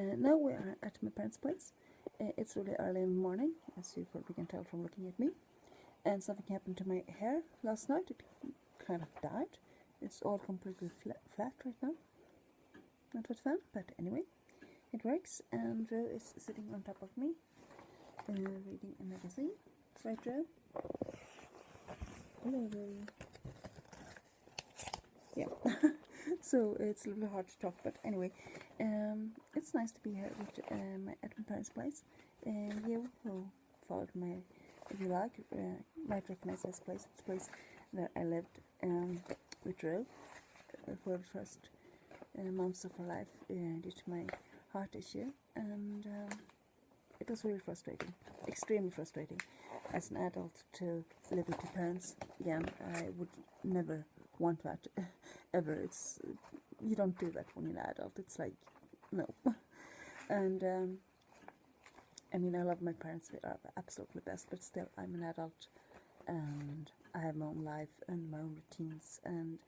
Now we are at my parents' place. It's really early in the morning, as you probably can tell from looking at me. And something happened to my hair last night. It kind of died. It's all completely flat right now. Not what fun, but anyway, it works. And Ro is sitting on top of me, reading a magazine. Right, Ro? Hello, Ro. Yeah. So it's a little hard to talk, but anyway, it's nice to be here at my parents' place. You who followed my, if you like, might recognize this place. It's a place where I lived with Ro for the first months of her life due to my heart issue, and it was really frustrating, extremely frustrating. As an adult, to live with your parents again, I would never want that ever. It's, you don't do that when you're an adult. It's like, no. And I mean, I love my parents. They are absolutely best, but still, I'm an adult and I have my own life and my own routines and,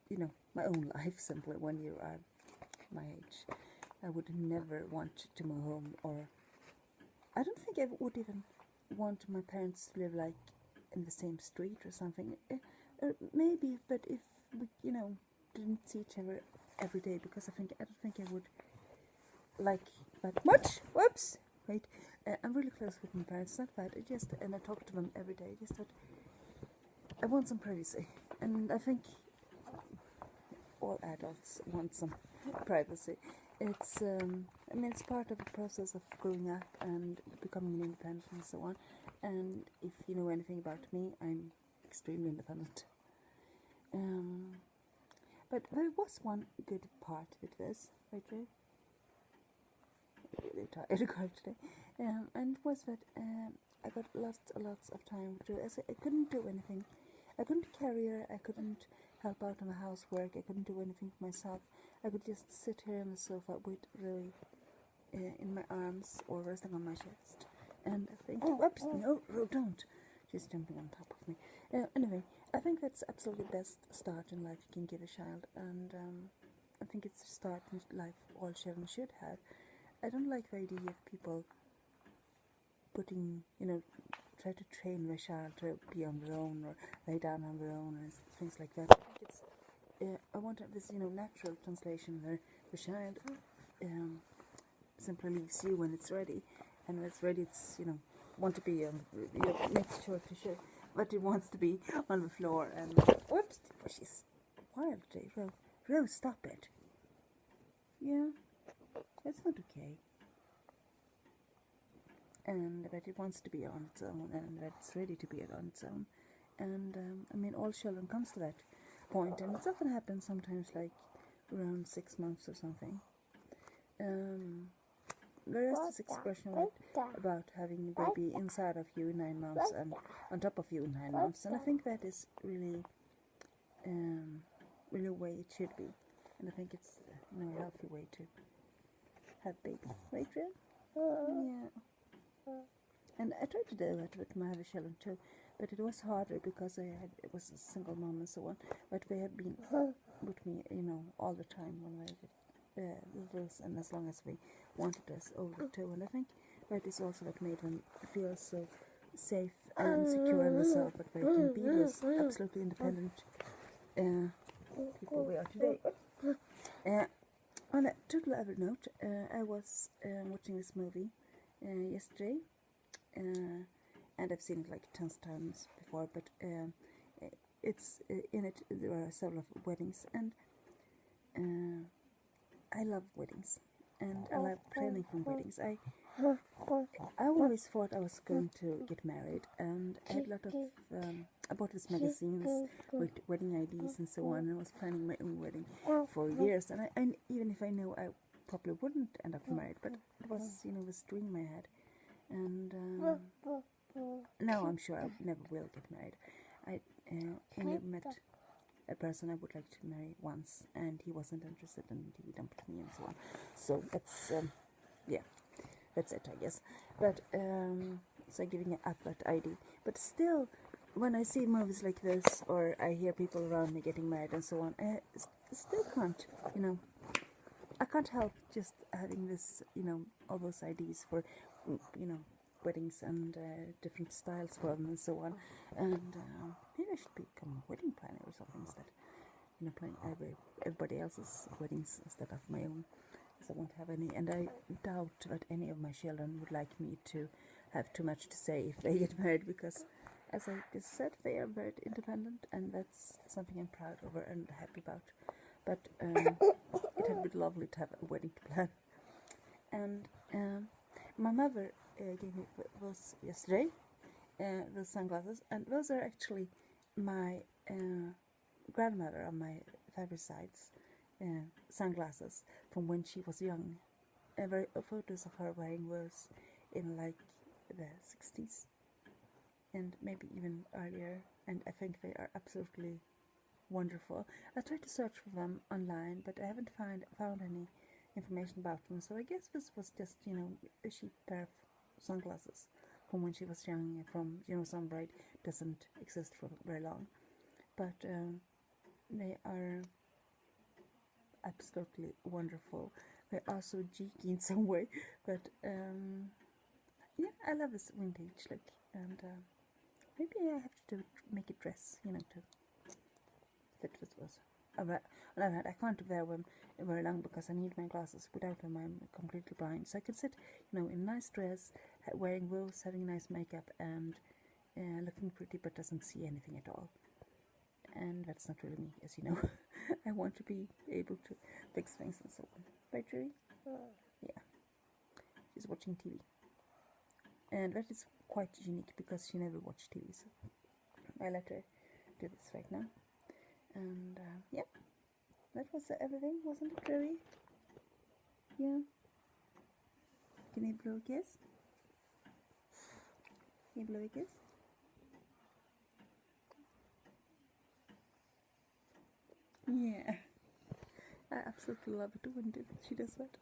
you know, my own life. Simply, when you are my age, I would never want to move home, or I don't think I would even want my parents to live like in the same street or something. Maybe, but if we, you know, didn't see each other every day, because I don't think I would like that much. Whoops. Wait. I'm really close with my parents. It's not bad. And I talk to them every day. Just that I want some privacy, and I think all adults want some privacy. It's I mean, it's part of the process of growing up and becoming independent and so on. And if you know anything about me, I'm extremely independent. But there was one good part with this, right, Ray? I'm really tired girl today. And it was that I got lots of time to do. I couldn't do anything. I couldn't carry her. I couldn't help out on the housework. I couldn't do anything for myself. I could just sit here on the sofa with Roy in my arms or resting on my chest. And I think, whoops, no, Ro, don't. She's jumping on top of me. Anyway, I think that's absolutely the best start in life you can give a child. And I think it's a start in life all children should have. I don't like the idea of people putting, you know, try to train their child to be on their own or lay down on their own and things like that. I think it's, I want to have this, you know, natural translation where the child simply leaves you when it's ready, and when it's ready, it's, you know, want to be you know, make sure to show what it wants to be on the floor. And whoops, she's wild today. Rose, stop it. Yeah, that's not okay. And that it wants to be on its own, and that it's ready to be on its own. And I mean, all children comes to that point, and it often happens sometimes like around 6 months or something. There is this expression about having a baby inside of you in 9 months and on top of you in 9 months, and I think that is really, really the way it should be, and I think it's, you know, a healthy way to have babies, right, Ren? Yeah. And I tried to do that with my other children too, but it was harder because I was a single mom and so on. But they have been with me, you know, all the time when we were little, and as long as we wanted us older too. And I think that is also what made them feel so safe and secure in themselves, that they can be those absolutely independent people we are today. On a total other note, I was watching this movie yesterday, and I've seen it like tons of times before, but it's in it there are several weddings, and I love weddings, and I love planning for weddings. I always thought I was going to get married, and I had a lot of I bought these magazines with wedding ideas and so on, and I was planning my own wedding for years, and I even if I know I probably wouldn't end up married, but it was, you know, this dream I had. And now I'm sure I never will get married. I only met a person I would like to marry once, and he wasn't interested, and he dumped me and so on. So that's yeah, that's it, I guess. But so giving up that idea. But still, when I see movies like this, or I hear people around me getting married and so on, I still can't, you know, I can't help just having this, all those ideas for, weddings and different styles for them and so on. And maybe I should become a wedding planner or something instead. Planning everybody else's weddings instead of my own. Because I won't have any, and I doubt that any of my children would like me to have too much to say if they get married, because, as I just said, they are very independent, and that's something I'm proud over and happy about. But it had been lovely to have a wedding to plan. And my mother gave me those yesterday, those sunglasses, and those are actually my grandmother on my father's side's sunglasses from when she was young. Photos of her wearing those in like the 60s and maybe even earlier, and I think they are absolutely wonderful. I tried to search for them online, but I haven't found any information about them, so I guess this was just, a cheap pair of sunglasses from when she was young, from some bride doesn't exist for very long, but they are absolutely wonderful. They are so cheeky in some way, but yeah, I love this vintage look, and maybe I have to make a dress, to fit with those. On the other hand, I can't wear them very long because I need my glasses. Without them, I'm completely blind. So I can sit, in a nice dress, wearing those, having nice makeup, and looking pretty, but doesn't see anything at all. And that's not really me, as you know. I want to be able to fix things and so on. Right, Jerry? Yeah. She's watching TV. And that is quite unique because she never watched TV, so I let her do this right now. And yeah, that was everything, wasn't it, Jerry? Yeah. Can you blow a kiss? Can you blow a kiss? Yeah. I absolutely love it when she does that.